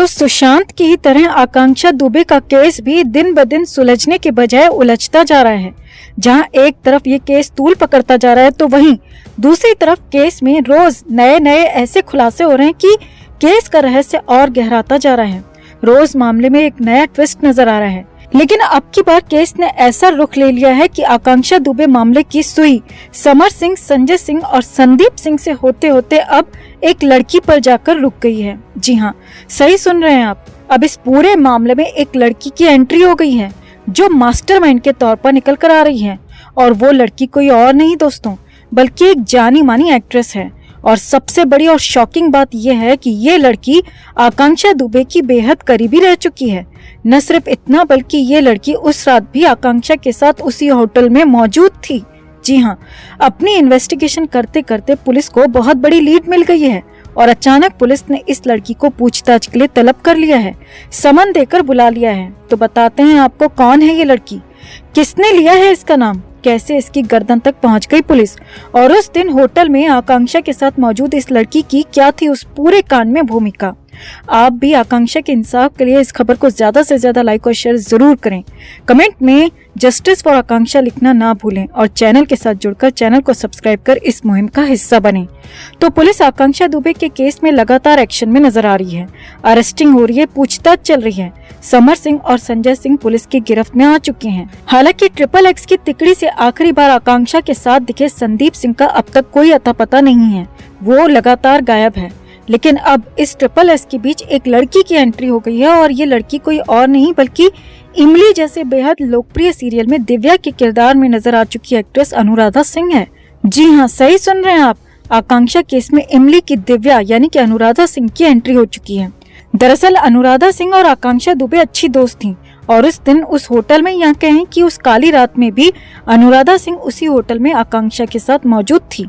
तो सुशांत की ही तरह आकांक्षा दुबे का केस भी दिन ब दिन सुलझने के बजाय उलझता जा रहा है। जहां एक तरफ ये केस तूल पकड़ता जा रहा है तो वहीं दूसरी तरफ केस में रोज नए नए ऐसे खुलासे हो रहे हैं कि केस का रहस्य और गहराता जा रहा है। रोज मामले में एक नया ट्विस्ट नजर आ रहा है। लेकिन अब की बार केस ने ऐसा रुख ले लिया है कि आकांक्षा दुबे मामले की सुई समर सिंह, संजय सिंह और संदीप सिंह से होते होते अब एक लड़की पर जाकर रुक गई है। जी हाँ, सही सुन रहे हैं आप। अब इस पूरे मामले में एक लड़की की एंट्री हो गई है जो मास्टरमाइंड के तौर पर निकल कर आ रही है। और वो लड़की कोई और नहीं दोस्तों, बल्कि एक जानी मानी एक्ट्रेस है। और सबसे बड़ी और शॉकिंग बात यह है कि ये लड़की आकांक्षा दुबे की बेहद करीबी रह चुकी है। न सिर्फ इतना, बल्कि ये लड़की उस रात भी आकांक्षा के साथ उसी होटल में मौजूद थी। जी हाँ, अपनी इन्वेस्टिगेशन करते करते पुलिस को बहुत बड़ी लीड मिल गई है और अचानक पुलिस ने इस लड़की को पूछताछ के लिए तलब कर लिया है, समन देकर बुला लिया है। तो बताते हैं आपको कौन है ये लड़की, किसने लिया है इसका नाम, कैसे इसकी गर्दन तक पहुंच गई पुलिस, और उस दिन होटल में आकांक्षा के साथ मौजूद इस लड़की की क्या थी उस पूरे कांड में भूमिका। आप भी आकांक्षा के इंसाफ के लिए इस खबर को ज्यादा से ज्यादा लाइक और शेयर जरूर करें। कमेंट में जस्टिस फॉर आकांक्षा लिखना ना भूलें और चैनल के साथ जुड़कर चैनल को सब्सक्राइब कर इस मुहिम का हिस्सा बनें। तो पुलिस आकांक्षा दुबे के केस में लगातार एक्शन में नजर आ रही है। अरेस्टिंग हो रही है, पूछताछ चल रही है। समर सिंह और संजय सिंह पुलिस की गिरफ्त में आ चुके हैं। हालांकि XXX की तिकड़ी से आखिरी बार आकांक्षा के साथ दिखे संदीप सिंह का अब तक कोई अता पता नहीं है, वो लगातार गायब है। लेकिन अब इस XXX के बीच एक लड़की की एंट्री हो गई है और ये लड़की कोई और नहीं बल्कि इमली जैसे बेहद लोकप्रिय सीरियल में दिव्या के किरदार में नजर आ चुकी एक्ट्रेस अनुराधा सिंह है। जी हाँ, सही सुन रहे हैं आप। आकांक्षा केस में इमली की दिव्या यानी कि अनुराधा सिंह की एंट्री हो चुकी है। दरअसल अनुराधा सिंह और आकांक्षा दुबे अच्छी दोस्त थीं और उस दिन उस होटल में, यहाँ कहें कि उस काली रात में भी अनुराधा सिंह उसी होटल में आकांक्षा के साथ मौजूद थी।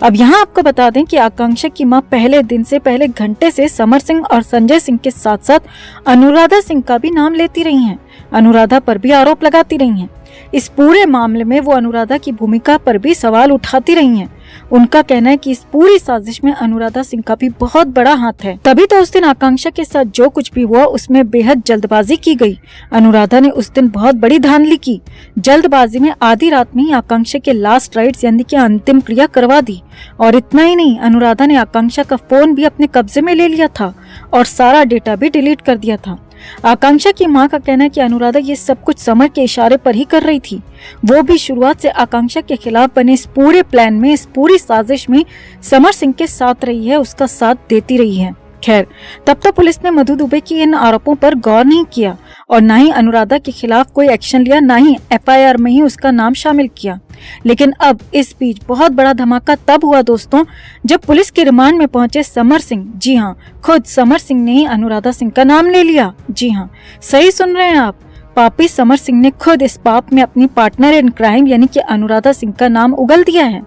अब यहाँ आपको बता दें कि आकांक्षा की मां पहले दिन से पहले घंटे से समर सिंह और संजय सिंह के साथ साथ अनुराधा सिंह का भी नाम लेती रही हैं, अनुराधा पर भी आरोप लगाती रही हैं। इस पूरे मामले में वो अनुराधा की भूमिका पर भी सवाल उठाती रही हैं। उनका कहना है कि इस पूरी साजिश में अनुराधा सिंह का भी बहुत बड़ा हाथ है। तभी तो उस दिन आकांक्षा के साथ जो कुछ भी हुआ उसमें बेहद जल्दबाजी की गई। अनुराधा ने उस दिन बहुत बड़ी धांधली की। जल्दबाजी में आधी रात में ही आकांक्षा के लास्ट राइट्स यानी कि अंतिम क्रिया करवा दी। और इतना ही नहीं, अनुराधा ने आकांक्षा का फोन भी अपने कब्जे में ले लिया था और सारा डेटा भी डिलीट कर दिया था। आकांक्षा की मां का कहना है कि अनुराधा ये सब कुछ समर के इशारे पर ही कर रही थी। वो भी शुरुआत से आकांक्षा के खिलाफ बने इस पूरे प्लान में, इस पूरी साजिश में समर सिंह के साथ रही है, उसका साथ देती रही है। खैर, तब तो पुलिस ने मधु दुबे की इन आरोपों पर गौर नहीं किया और न ही अनुराधा के खिलाफ कोई एक्शन लिया, न ही FIR में ही उसका नाम शामिल किया। लेकिन अब इस बीच बहुत बड़ा धमाका तब हुआ दोस्तों, जब पुलिस के रिमांड में पहुंचे समर सिंह। जी हाँ, खुद समर सिंह ने ही अनुराधा सिंह का नाम ले लिया। जी हाँ, सही सुन रहे हैं आप। पापी समर सिंह ने खुद इस पाप में अपनी पार्टनर इन क्राइम यानी कि अनुराधा सिंह का नाम उगल दिया है।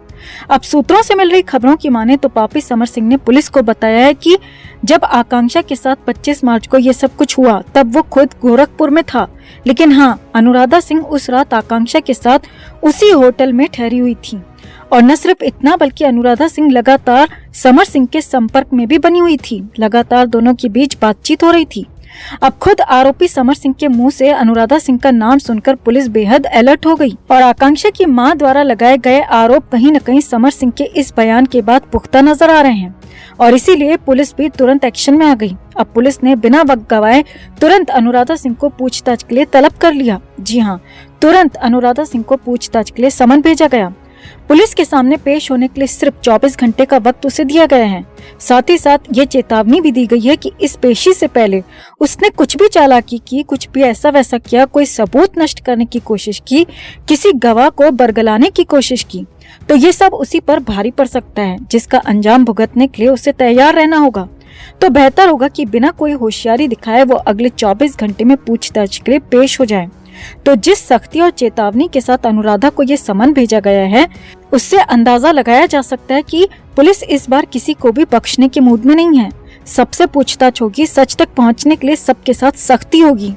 अब सूत्रों से मिल रही खबरों की माने तो पापी समर सिंह ने पुलिस को बताया है कि जब आकांक्षा के साथ 25 मार्च को ये सब कुछ हुआ तब वो खुद गोरखपुर में था। लेकिन हाँ, अनुराधा सिंह उस रात आकांक्षा के साथ उसी होटल में ठहरी हुई थी। और न सिर्फ इतना, बल्कि अनुराधा सिंह लगातार समर सिंह के संपर्क में भी बनी हुई थी। लगातार दोनों के बीच बातचीत हो रही थी। अब खुद आरोपी समर सिंह के मुंह से अनुराधा सिंह का नाम सुनकर पुलिस बेहद अलर्ट हो गई और आकांक्षा की मां द्वारा लगाए गए आरोप कहीं न कहीं समर सिंह के इस बयान के बाद पुख्ता नजर आ रहे हैं और इसीलिए पुलिस भी तुरंत एक्शन में आ गई। अब पुलिस ने बिना वक्त गवाए तुरंत अनुराधा सिंह को पूछताछ के लिए तलब कर लिया। जी हाँ, तुरंत अनुराधा सिंह को पूछताछ के लिए समन भेजा गया। पुलिस के सामने पेश होने के लिए सिर्फ 24 घंटे का वक्त उसे दिया गया है। साथ ही साथ ये चेतावनी भी दी गई है कि इस पेशी से पहले उसने कुछ भी चालाकी की, कुछ भी ऐसा वैसा किया, कोई सबूत नष्ट करने की कोशिश की, किसी गवाह को बरगलाने की कोशिश की, तो ये सब उसी पर भारी पड़ सकता है, जिसका अंजाम भुगतने के लिए उसे तैयार रहना होगा। तो बेहतर होगा कि बिना कोई होशियारी दिखाए वो अगले 24 घंटे में पूछताछ के लिए पेश हो जाए। तो जिस सख्ती और चेतावनी के साथ अनुराधा को ये समन भेजा गया है, उससे अंदाजा लगाया जा सकता है कि पुलिस इस बार किसी को भी बख्शने के मूड में नहीं है। सबसे पूछताछ होगी, सच तक पहुंचने के लिए सबके साथ सख्ती होगी।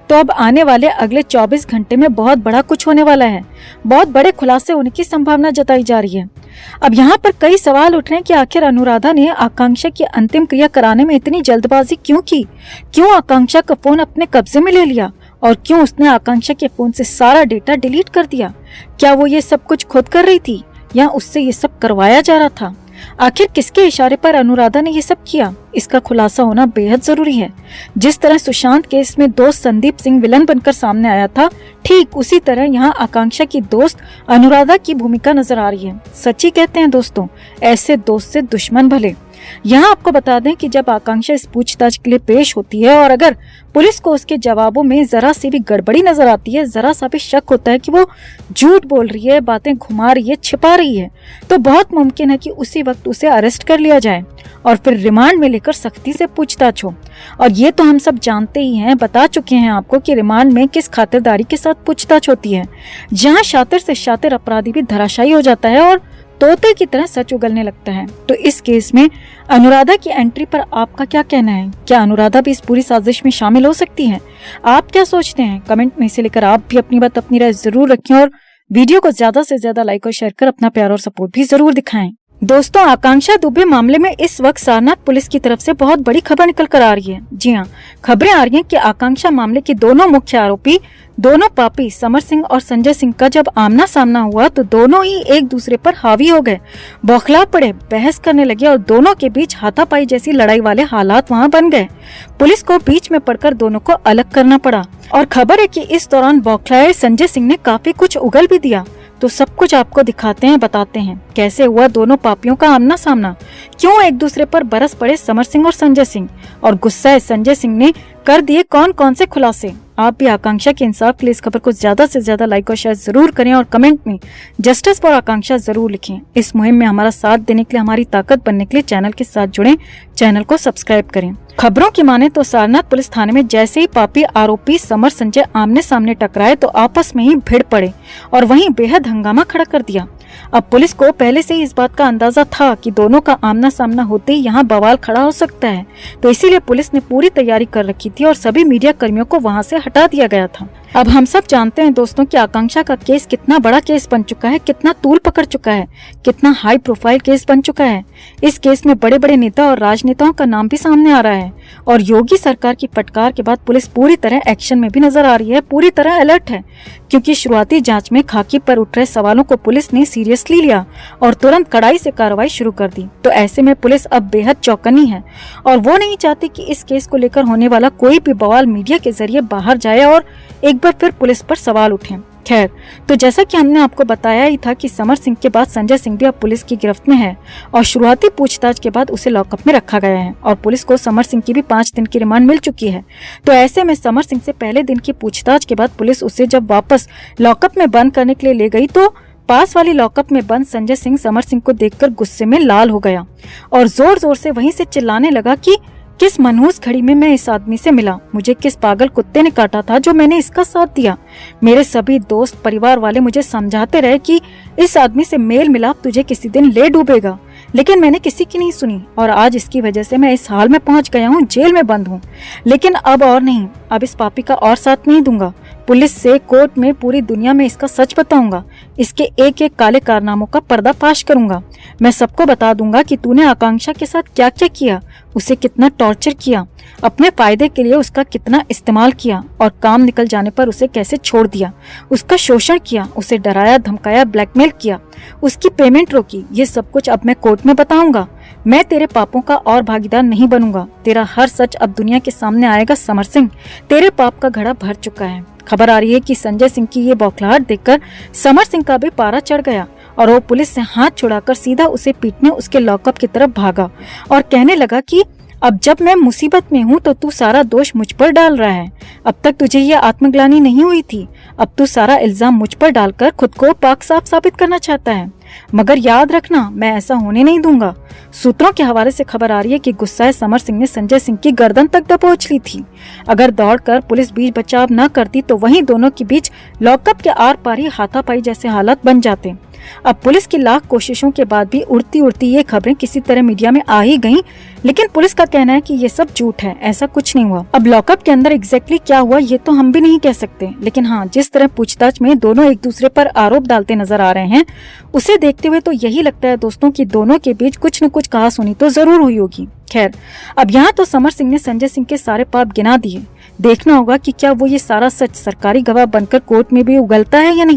तो अब आने वाले अगले 24 घंटे में बहुत बड़ा कुछ होने वाला है। बहुत बड़े खुलासे होने की संभावना जताई जा रही है। अब यहाँ पर कई सवाल उठ रहे हैं कि आखिर अनुराधा ने आकांक्षा की अंतिम क्रिया कराने में इतनी जल्दबाजी क्यों की? क्यों आकांक्षा का फोन अपने कब्जे में ले लिया? और क्यों उसने आकांक्षा के फोन से सारा डेटा डिलीट कर दिया? क्या वो ये सब कुछ खुद कर रही थी या उससे ये सब करवाया जा रहा था? आखिर किसके इशारे पर अनुराधा ने ये सब किया? इसका खुलासा होना बेहद जरूरी है। जिस तरह सुशांत केस में दोस्त संदीप सिंह विलन बनकर सामने आया था, ठीक उसी तरह यहाँ आकांक्षा की दोस्त अनुराधा की भूमिका नजर आ रही है। सच्ची कहते हैं दोस्तों, ऐसे दोस्त से दुश्मन भले। यहाँ आपको बता दें कि जब आकांक्षा इस पूछताछ के लिए पेश होती है और अगर पुलिस को उसके जवाबों में जरा सी भी गड़बड़ी नजर आती है, जरा सा भी शक होता है कि वो झूठ बोल रही है, बातें घुमा रही है, छिपा रही है, तो बहुत मुमकिन है कि उसी वक्त उसे अरेस्ट कर लिया जाए और फिर रिमांड में लेकर सख्ती से पूछताछ हो। और ये तो हम सब जानते ही हैं, बता चुके हैं आपको कि रिमांड में किस खातिरदारी के साथ पूछताछ होती है, जहाँ शातिर से शातिर अपराधी भी धराशायी हो जाता है और तोते की तरह सच उगलने लगता है। तो इस केस में अनुराधा की एंट्री पर आपका क्या कहना है? क्या अनुराधा भी इस पूरी साजिश में शामिल हो सकती है? आप क्या सोचते हैं? कमेंट में इसे लेकर आप भी अपनी बात, अपनी राय जरूर रखें और वीडियो को ज्यादा से ज्यादा लाइक और शेयर कर अपना प्यार और सपोर्ट भी जरूर दिखाएं। दोस्तों, आकांक्षा दुबे मामले में इस वक्त सारनाथ पुलिस की तरफ से बहुत बड़ी खबर निकल कर आ रही है। जी हाँ, खबरें आ रही हैं कि आकांक्षा मामले के दोनों मुख्य आरोपी, दोनों पापी समर सिंह और संजय सिंह का जब आमना सामना हुआ तो दोनों ही एक दूसरे पर हावी हो गए, बौखला पड़े, बहस करने लगे और दोनों के बीच हाथापाई जैसी लड़ाई वाले हालात वहां बन गए। पुलिस को बीच में पड़कर दोनों को अलग करना पड़ा और खबर है कि इस दौरान बौखलाए संजय सिंह ने काफी कुछ उगल भी दिया। तो सब कुछ आपको दिखाते हैं, बताते हैं कैसे हुआ दोनों पापियों का आमना सामना, क्यों एक दूसरे पर बरस पड़े समर सिंह और संजय सिंह, और गुस्साए संजय सिंह ने कर दिए कौन कौन से खुलासे। आप भी आकांक्षा के इंसाफ के लिए इस खबर को ज्यादा से ज्यादा लाइक और शेयर जरूर करें और कमेंट में जस्टिस फॉर आकांक्षा जरूर लिखें। इस मुहिम में हमारा साथ देने के लिए, हमारी ताकत बनने के लिए चैनल के साथ जुड़ें, चैनल को सब्सक्राइब करें। खबरों की माने तो सारनाथ पुलिस थाने में जैसे ही पापी आरोपी समर संजय आमने सामने टकराए तो आपस में ही भिड़ पड़े और वहीं बेहद हंगामा खड़ा कर दिया। अब पुलिस को पहले से ही इस बात का अंदाजा था कि दोनों का आमना सामना होते ही यहाँ बवाल खड़ा हो सकता है, तो इसीलिए पुलिस ने पूरी तैयारी कर रखी थी और सभी मीडिया कर्मियों को वहाँ से हटा दिया गया था। अब हम सब जानते हैं दोस्तों कि आकांक्षा का केस कितना बड़ा केस बन चुका है, कितना तूल पकड़ चुका है, कितना हाई प्रोफाइल केस बन चुका है। इस केस में बड़े बड़े नेता और राजनेताओं का नाम भी सामने आ रहा है और योगी सरकार की फटकार के बाद पुलिस पूरी तरह एक्शन में भी नजर आ रही है, पूरी तरह अलर्ट है, क्योंकि शुरुआती जांच में खाकी पर उठ रहे सवालों को पुलिस ने सीरियसली लिया और तुरंत कड़ाई से कार्रवाई शुरू कर दी। तो ऐसे में पुलिस अब बेहद चौकन्नी है और वो नहीं चाहती कि इस केस को लेकर होने वाला कोई भी बवाल मीडिया के जरिए बाहर जाए और एक बार फिर पुलिस पर सवाल उठे। खैर, तो जैसा कि हमने आपको बताया ही था कि समर सिंह के बाद संजय सिंह भी अब पुलिस की गिरफ्त में है और शुरुआती पूछताछ के बाद उसे लॉकअप में रखा गया है और पुलिस को समर सिंह की भी 5 दिन की रिमांड मिल चुकी है। तो ऐसे में समर सिंह से पहले दिन की पूछताछ के बाद पुलिस उसे जब वापस लॉकअप में बंद करने के लिए ले गई तो पास वाली लॉकअप में बंद संजय सिंह समर सिंह को देखकर गुस्से में लाल हो गया और जोर जोर से वहीं से चिल्लाने लगा कि किस मनहूस घड़ी में मैं इस आदमी से मिला, मुझे किस पागल कुत्ते ने काटा था जो मैंने इसका साथ दिया। मेरे सभी दोस्त, परिवार वाले मुझे समझाते रहे कि इस आदमी से मेल मिलाप तुझे किसी दिन ले डूबेगा, लेकिन मैंने किसी की नहीं सुनी और आज इसकी वजह से मैं इस हाल में पहुंच गया हूं, जेल में बंद हूं। लेकिन अब और नहीं, अब इस पापी का और साथ नहीं दूंगा। पुलिस से, कोर्ट में, पूरी दुनिया में इसका सच बताऊंगा, इसके एक एक काले कारनामों का पर्दाफाश करूंगा। मैं सबको बता दूंगा कि तूने आकांक्षा के साथ क्या क्या किया, उसे कितना टॉर्चर किया, अपने फायदे के लिए उसका कितना इस्तेमाल किया और काम निकल जाने पर उसे कैसे छोड़ दिया, उसका शोषण किया, उसे डराया, धमकाया, ब्लैकमेल किया, उसकी पेमेंट रोकी। ये सब कुछ अब मैं कोर्ट में बताऊंगा। मैं तेरे पापों का और भागीदार नहीं बनूंगा। तेरा हर सच अब दुनिया के सामने आएगा समर सिंह। तेरे पाप का घड़ा भर चुका है। खबर आ रही है कि संजय सिंह की ये बौखलाहट देखकर समर सिंह का भी पारा चढ़ गया और वो पुलिस से हाथ छुड़ाकर सीधा उसे पीटने उसके लॉकअप की तरफ भागा और कहने लगा कि अब जब मैं मुसीबत में हूँ तो तू सारा दोष मुझ पर डाल रहा है। अब तक तुझे ये आत्मग्लानि नहीं हुई थी, अब तू सारा इल्जाम मुझ पर डालकर खुद को पाक साफ साबित करना चाहता है। मगर याद रखना, मैं ऐसा होने नहीं दूंगा। सूत्रों के हवाले से खबर आ रही है कि गुस्साए समर सिंह ने संजय सिंह की गर्दन तक दबोच ली थी। अगर दौड़कर पुलिस बीच बचाव न करती तो वहीं दोनों के बीच लॉकअप के आर पार ही हाथापाई जैसे हालात बन जाते। अब पुलिस की लाख कोशिशों के बाद भी उड़ती उड़ती ये खबरें किसी तरह मीडिया में आ ही गईं, लेकिन पुलिस का कहना है कि ये सब झूठ है, ऐसा कुछ नहीं हुआ। अब लॉकअप के अंदर एग्जैक्टली क्या हुआ ये तो हम भी नहीं कह सकते, लेकिन हाँ, जिस तरह पूछताछ में दोनों एक दूसरे पर आरोप डालते नजर आ रहे हैं, उसे देखते हुए तो यही लगता है दोस्तों कि दोनों के बीच कुछ न कुछ कहासुनी तो जरूर हुई होगी। खैर, अब यहाँ तो समर सिंह ने संजय सिंह के सारे पाप गिना दिए। देखना होगा कि क्या वो ये सारा सच सरकारी गवाह बनकर कोर्ट में भी उगलता है या नहीं।